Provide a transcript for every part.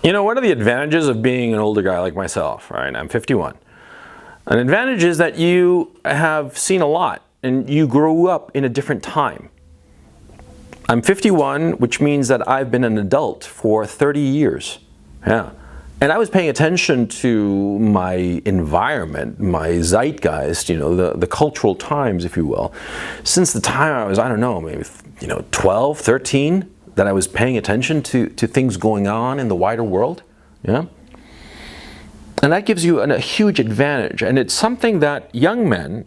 You know, what are the advantages of being an older guy like myself, right? I'm 51. An advantage is that you have seen a lot and you grew up in a different time. I'm 51, which means that I've been an adult for 30 years. Yeah. And I was paying attention to my environment, my zeitgeist, you know, the cultural times, if you will, since the time I was, I don't know, maybe, 12, 13, that I was paying attention to things going on in the wider world. Yeah. And that gives you a huge advantage. And it's something that young men,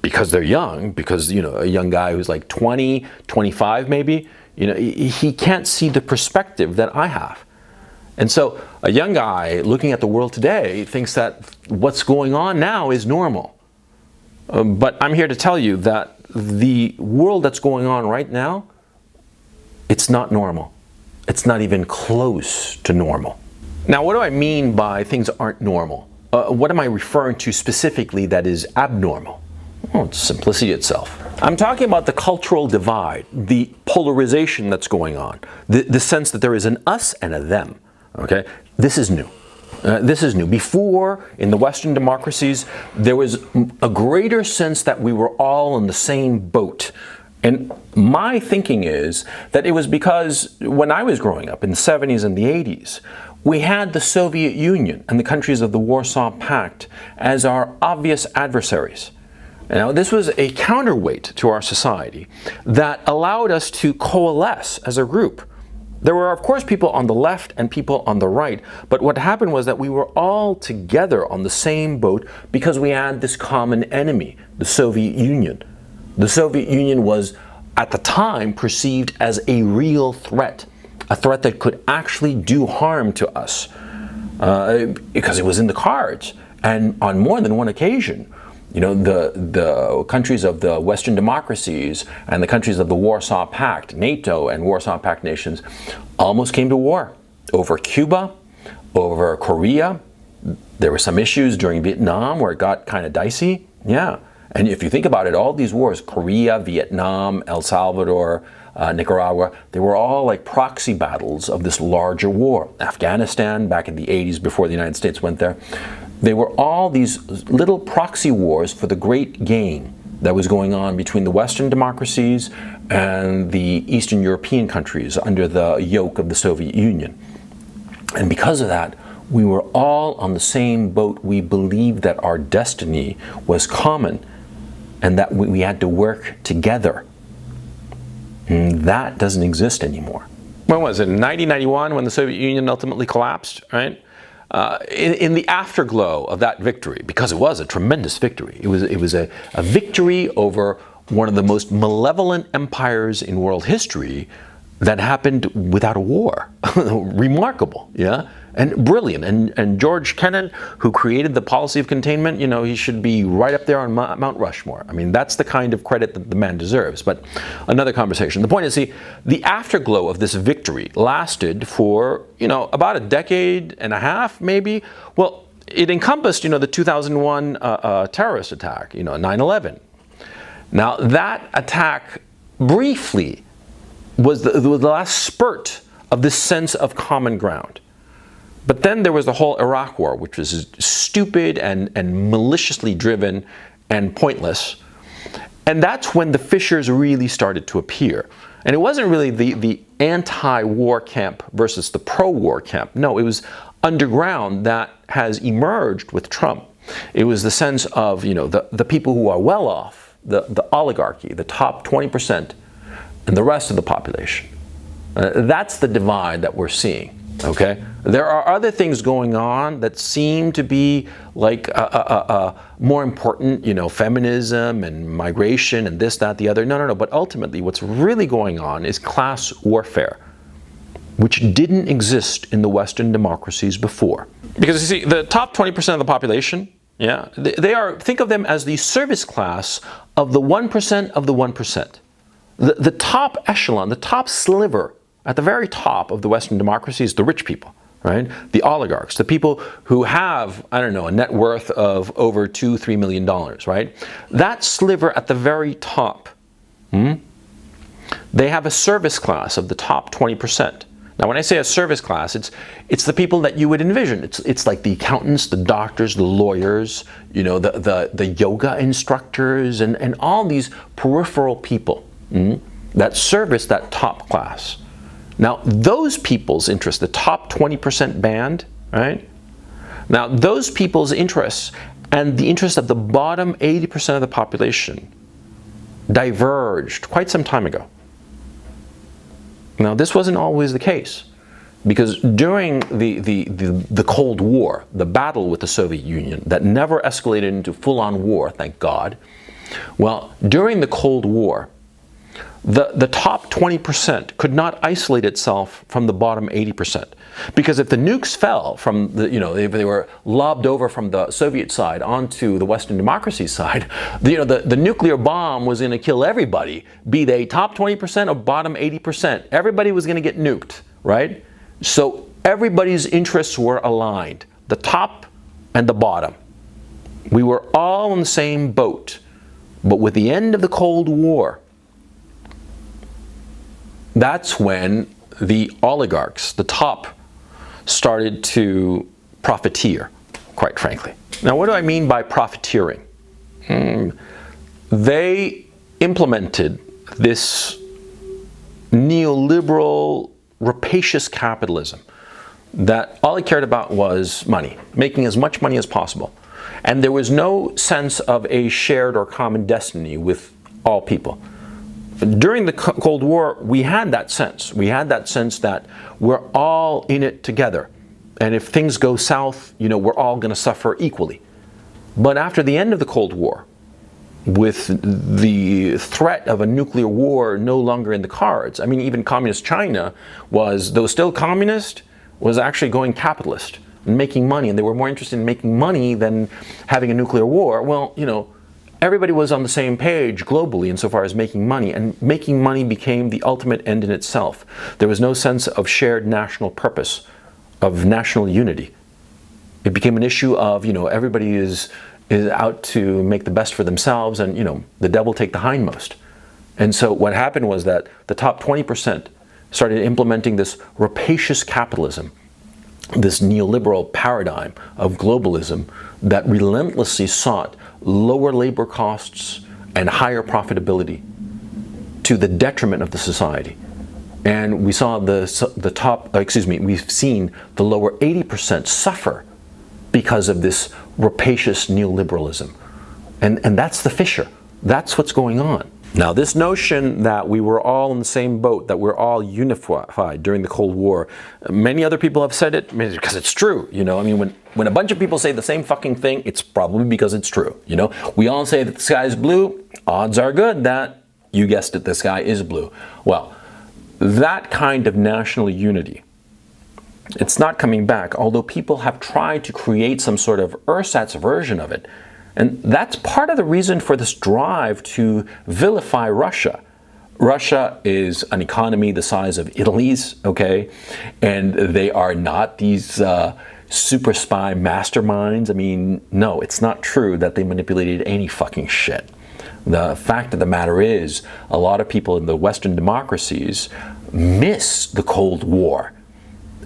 because they're young, because, a young guy who's like 20, 25 maybe, he can't see the perspective that I have. And so a young guy looking at the world today thinks that what's going on now is normal. But I'm here to tell you that the world that's going on right now, it's not normal. It's not even close to normal. Now, what do I mean by things aren't normal? What am I referring to specifically that is abnormal? Well, it's simplicity itself. I'm talking about the cultural divide, the polarization that's going on, the sense that there is an us and a them. Okay, this is new. This is new. Before, in the Western democracies, there was a greater sense that we were all in the same boat. And my thinking is that it was because when I was growing up in the 70s and the 80s, we had the Soviet Union and the countries of the Warsaw Pact as our obvious adversaries. Now, this was a counterweight to our society that allowed us to coalesce as a group. There were, of course, people on the left and people on the right, but what happened was that we were all together on the same boat because we had this common enemy, the Soviet Union. The Soviet Union was, at the time, perceived as a real threat, a threat that could actually do harm to us, because it was in the cards, and on more than one occasion. The countries of the Western democracies and the countries of the Warsaw Pact, NATO and Warsaw Pact nations, almost came to war over Cuba, over Korea. There were some issues during Vietnam where it got kind of dicey. Yeah. And if you think about it, all these wars, Korea, Vietnam, El Salvador, Nicaragua, they were all like proxy battles of this larger war. Afghanistan, back in the 80s before the United States went there. They were all these little proxy wars for the great game that was going on between the Western democracies and the Eastern European countries under the yoke of the Soviet Union. And because of that, we were all on the same boat. We believed that our destiny was common and that we had to work together. And that doesn't exist anymore. When was it? In 1991 when the Soviet Union ultimately collapsed, right? In the afterglow of that victory, because it was a tremendous victory, it was a victory over one of the most malevolent empires in world history that happened without a war. Remarkable, yeah? And brilliant. And George Kennan, who created the policy of containment, he should be right up there on Mount Rushmore. I mean, that's the kind of credit that the man deserves. But another conversation. The point is, see, the afterglow of this victory lasted for, about a decade and a half, maybe. Well, it encompassed, the 2001 terrorist attack, 9/11. Now, that attack briefly was the last spurt of this sense of common ground. But then there was the whole Iraq war, which was stupid and maliciously driven and pointless. And that's when the fissures really started to appear. And it wasn't really the anti-war camp versus the pro-war camp. No, it was underground that has emerged with Trump. It was the sense of, the people who are well off, the oligarchy, the top 20%, and the rest of the population. That's the divide that we're seeing. Okay, there are other things going on that seem to be like more important, feminism and migration and this, that, the other. No. But ultimately, what's really going on is class warfare, which didn't exist in the Western democracies before. Because you see, the top 20% of the population, yeah, they are, think of them as the service class of the 1% of the 1%. The top echelon, the top sliver, at the very top of the Western democracies, the rich people, right? The oligarchs, the people who have, a net worth of over $2-3 million, right? That sliver at the very top, they have a service class of the top 20%. Now, when I say a service class, it's the people that you would envision. It's like the accountants, the doctors, the lawyers, you know, the yoga instructors, and all these peripheral people that service that top class. Now, those people's interests, the top 20% band, right? Now, those people's interests and the interests of the bottom 80% of the population diverged quite some time ago. Now, this wasn't always the case, because during the Cold War, the battle with the Soviet Union that never escalated into full-on war, thank God, well, during the Cold War, the top 20% could not isolate itself from the bottom 80%. Because if the nukes fell from the, you know, if they were lobbed over from the Soviet side onto the Western democracy side, the nuclear bomb was going to kill everybody, be they top 20% or bottom 80%. Everybody was going to get nuked, right? So everybody's interests were aligned, the top and the bottom. We were all in the same boat. But with the end of the Cold War, that's when the oligarchs, the top, started to profiteer, quite frankly. Now, what do I mean by profiteering? They implemented this neoliberal, rapacious capitalism that all it cared about was money, making as much money as possible. And there was no sense of a shared or common destiny with all people. During the Cold War, we had that sense. We had that sense that we're all in it together. And if things go south, you know, we're all going to suffer equally. But after the end of the Cold War, with the threat of a nuclear war no longer in the cards, I mean, even communist China was, though still communist, was actually going capitalist and making money. And they were more interested in making money than having a nuclear war. Well, you know, everybody was on the same page globally insofar as making money, and making money became the ultimate end in itself. There was no sense of shared national purpose, of national unity. It became an issue of, you know, everybody is out to make the best for themselves, and, you know, the devil take the hindmost. And so what happened was that the top 20% started implementing this rapacious capitalism, this neoliberal paradigm of globalism that relentlessly sought lower labor costs and higher profitability to the detriment of the society. And we saw we've seen the lower 80% suffer because of this rapacious neoliberalism. And that's the fissure. That's what's going on. Now, this notion that we were all in the same boat, that we're all unified during the Cold War, many other people have said it because it's true. You know, I mean, when a bunch of people say the same fucking thing, it's probably because it's true. You know, we all say that the sky is blue. Odds are good that, you guessed it, the sky is blue. Well, that kind of national unity, it's not coming back, although people have tried to create some sort of ersatz version of it. And that's part of the reason for this drive to vilify Russia. Russia is an economy the size of Italy's, okay? And they are not these super spy masterminds. I mean, no, it's not true that they manipulated any fucking shit. The fact of the matter is, a lot of people in the Western democracies miss the Cold War.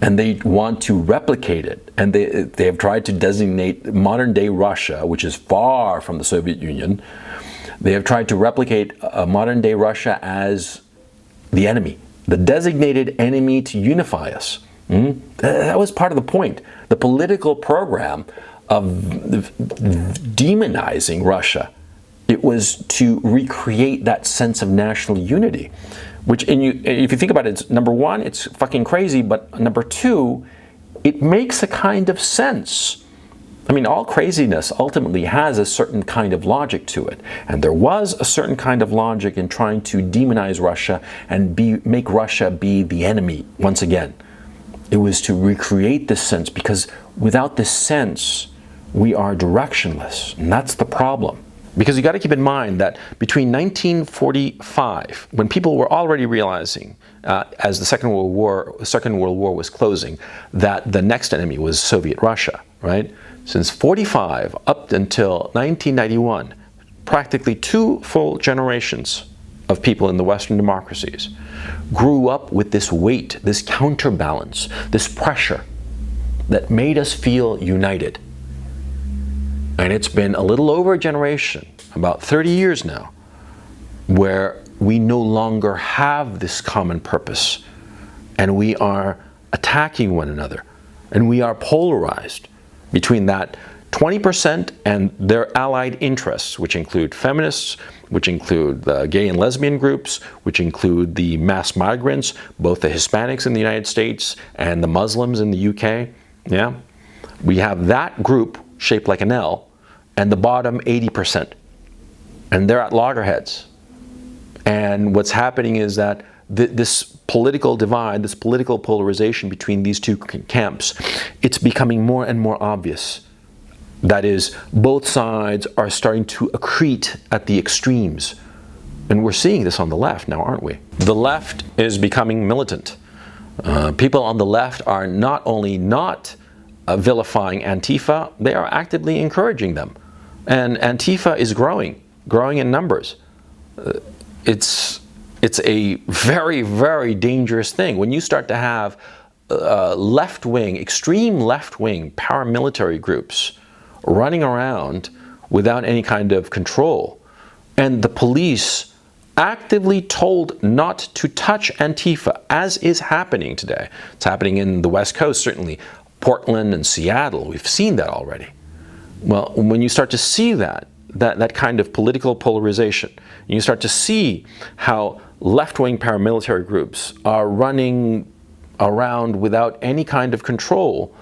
And they want to replicate it. And they have tried to designate modern-day Russia, which is far from the Soviet Union. They have tried to replicate modern-day Russia as the enemy, the designated enemy to unify us. That was part of the point. The political program of demonizing Russia, it was to recreate that sense of national unity. Which, if you think about it, it's, number one, it's fucking crazy, but number two, it makes a kind of sense. I mean, all craziness ultimately has a certain kind of logic to it. And there was a certain kind of logic in trying to demonize Russia and make Russia be the enemy once again. It was to recreate this sense, because without this sense, we are directionless. And that's the problem. Because you got to keep in mind that between 1945, when people were already realizing, as the Second World War was closing, that the next enemy was Soviet Russia, right? Since 45 up until 1991, practically 2 full generations, of people in the Western democracies grew up with this weight, this counterbalance, this pressure that made us feel united. And it's been a little over a generation, about 30 years now, where we no longer have this common purpose, and we are attacking one another, and we are polarized between that 20% and their allied interests, which include feminists, which include the gay and lesbian groups, which include the mass migrants, both the Hispanics in the United States and the Muslims in the UK. Yeah, we have that group shaped like an L, and the bottom 80%, and they're at loggerheads. And what's happening is that this political divide, this political polarization between these two camps, it's becoming more and more obvious. That is, both sides are starting to accrete at the extremes. And we're seeing this on the left now, aren't we? The left is becoming militant. People on the left are not only not vilifying Antifa, they are actively encouraging them. And Antifa is growing in numbers. It's a very, very dangerous thing. When you start to have left-wing, extreme left-wing paramilitary groups running around without any kind of control, and the police actively told not to touch Antifa, as is happening today. It's happening in the West Coast, certainly Portland and Seattle. We've seen that already. Well, when you start to see that kind of political polarization, and you start to see how left-wing paramilitary groups are running around without any kind of control,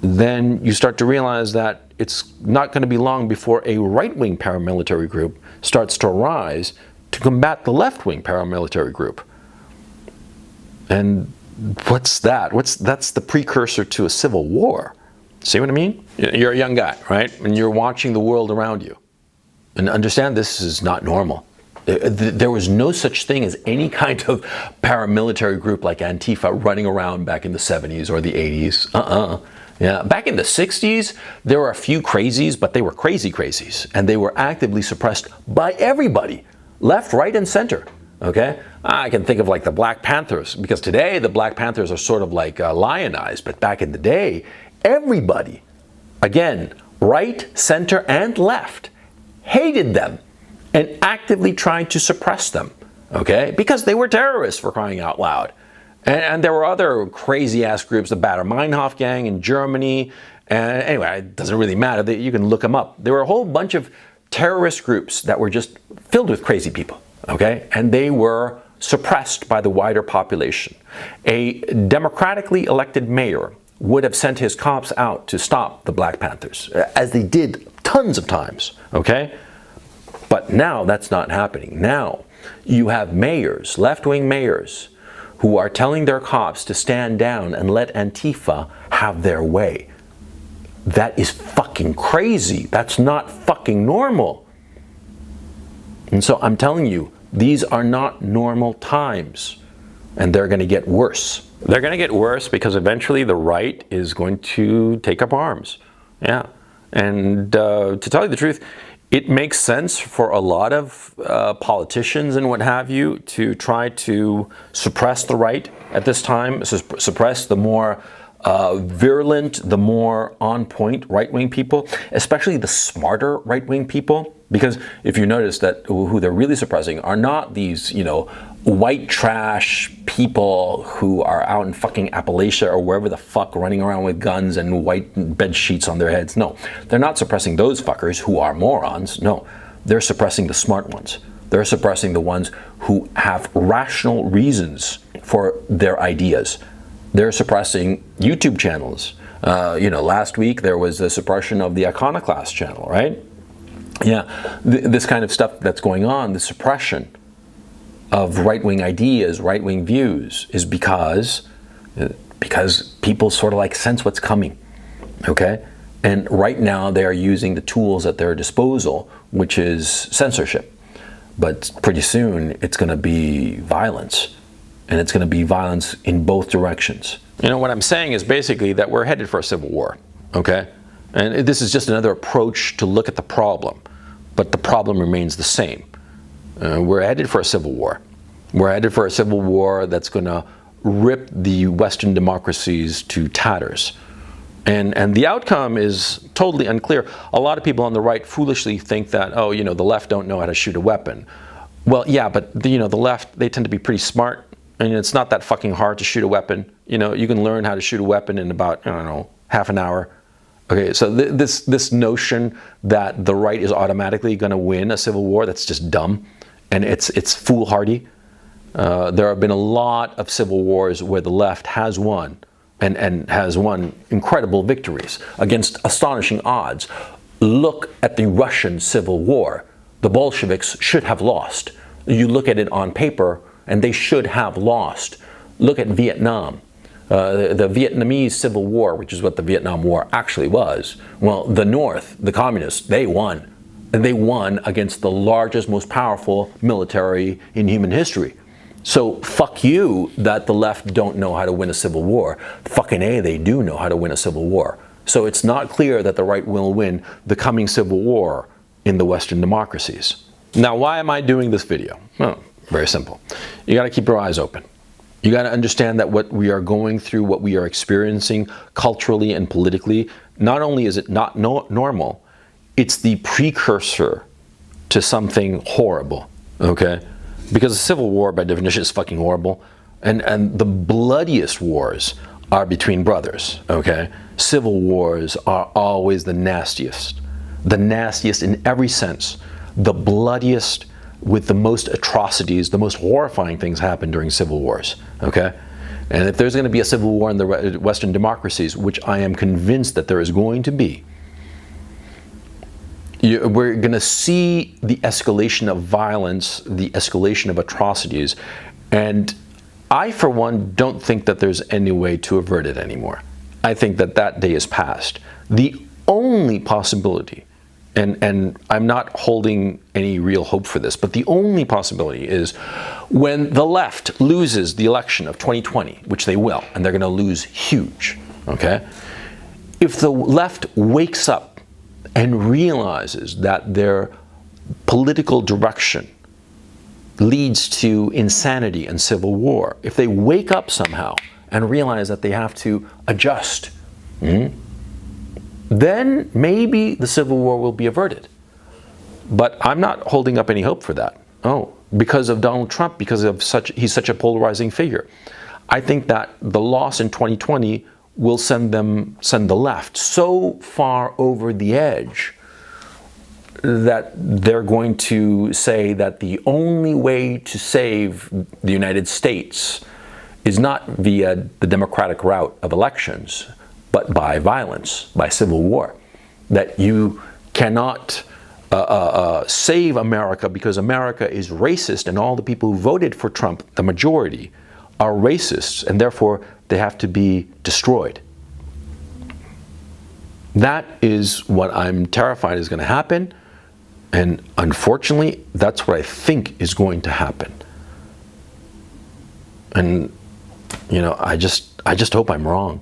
then you start to realize that it's not going to be long before a right-wing paramilitary group starts to rise to combat the left-wing paramilitary group. And what's that? That's the precursor to a civil war. See what I mean? You're a young guy, right? And you're watching the world around you. And understand, this is not normal. There was no such thing as any kind of paramilitary group like Antifa running around back in the 70s or the 80s. Yeah, back in the 60s, there were a few crazies, but they were crazies. And they were actively suppressed by everybody, left, right, and center. Okay? I can think of like the Black Panthers, because today the Black Panthers are sort of like lionized, but back in the day, everybody, again, right, center, and left, hated them and actively tried to suppress them, okay? Because they were terrorists, for crying out loud. And there were other crazy-ass groups, the Baader-Meinhof gang in Germany, and anyway, it doesn't really matter, you can look them up. There were a whole bunch of terrorist groups that were just filled with crazy people, okay? And they were suppressed by the wider population. A democratically elected mayor would have sent his cops out to stop the Black Panthers, as they did tons of times, okay? But now that's not happening. Now you have mayors, left-wing mayors, who are telling their cops to stand down and let Antifa have their way. That is fucking crazy. That's not fucking normal. And so I'm telling you, these are not normal times, and they're going to get worse. They're going to get worse because eventually the right is going to take up arms. Yeah. And to tell you the truth, it makes sense for a lot of politicians and what have you to try to suppress the right at this time, suppress the more virulent, the more on-point right-wing people, especially the smarter right-wing people. Because if you notice that who they're really suppressing are not these, white trash people who are out in fucking Appalachia or wherever the fuck running around with guns and white bed sheets on their heads. No, they're not suppressing those fuckers who are morons. No, they're suppressing the smart ones. They're suppressing the ones who have rational reasons for their ideas. They're suppressing YouTube channels. Last week there was the suppression of the Iconoclast channel, right? Yeah, this kind of stuff that's going on, the suppression of right-wing ideas, right-wing views, is because people sort of like sense what's coming, okay? And right now they are using the tools at their disposal, which is censorship. But pretty soon it's going to be violence, and it's going to be violence in both directions. What I'm saying is basically that we're headed for a civil war, okay? And this is just another approach to look at the problem, but the problem remains the same. We're headed for a civil war. We're headed for a civil war that's going to rip the Western democracies to tatters. And the outcome is totally unclear. A lot of people on the right foolishly think that, oh, you know, the left don't know how to shoot a weapon. Well, yeah, but the left, they tend to be pretty smart, and it's not that fucking hard to shoot a weapon. You know, you can learn how to shoot a weapon in about, I don't know, half an hour. Okay, so this notion that the right is automatically going to win a civil war, that's just dumb, and it's foolhardy. There have been a lot of civil wars where the left has won, and has won incredible victories against astonishing odds. Look at the Russian Civil War. The Bolsheviks should have lost. You look at it on paper, and they should have lost. Look at Vietnam. The Vietnamese Civil War, which is what the Vietnam War actually was. Well, the North, the communists, they won. And they won against the largest, most powerful military in human history. So fuck you that the left don't know how to win a civil war. Fucking A, they do know how to win a civil war. So it's not clear that the right will win the coming civil war in the Western democracies. Now, why am I doing this video? Well, very simple. You got to keep your eyes open. You got to understand that what we are going through, what we are experiencing culturally and politically, not only is it not normal, it's the precursor to something horrible, okay? Because a civil war, by definition, is fucking horrible. And the bloodiest wars are between brothers, okay? Civil wars are always the nastiest in every sense, the bloodiest, with the most atrocities, the most horrifying things happen during civil wars, okay? And if there's going to be a civil war in the Western democracies, which I am convinced that there is going to be, we're going to see the escalation of violence, the escalation of atrocities, and I, for one, don't think that there's any way to avert it anymore. I think that that day is past. The only possibility, and I'm not holding any real hope for this, but the only possibility is when the left loses the election of 2020, which they will, and they're going to lose huge, okay? If the left wakes up and realizes that their political direction leads to insanity and civil war, if they wake up somehow and realize that they have to adjust, then maybe the civil war will be averted. But I'm not holding up any hope for that. Oh, because of Donald Trump, because of he's such a polarizing figure. I think that the loss in 2020 will send the left so far over the edge that they're going to say that the only way to save the United States is not via the democratic route of elections, but by violence, by civil war. That you cannot save America because America is racist, and all the people who voted for Trump, the majority, are racists, and therefore they have to be destroyed. That is what I'm terrified is going to happen, and unfortunately, that's what I think is going to happen. And, you know, I just hope I'm wrong.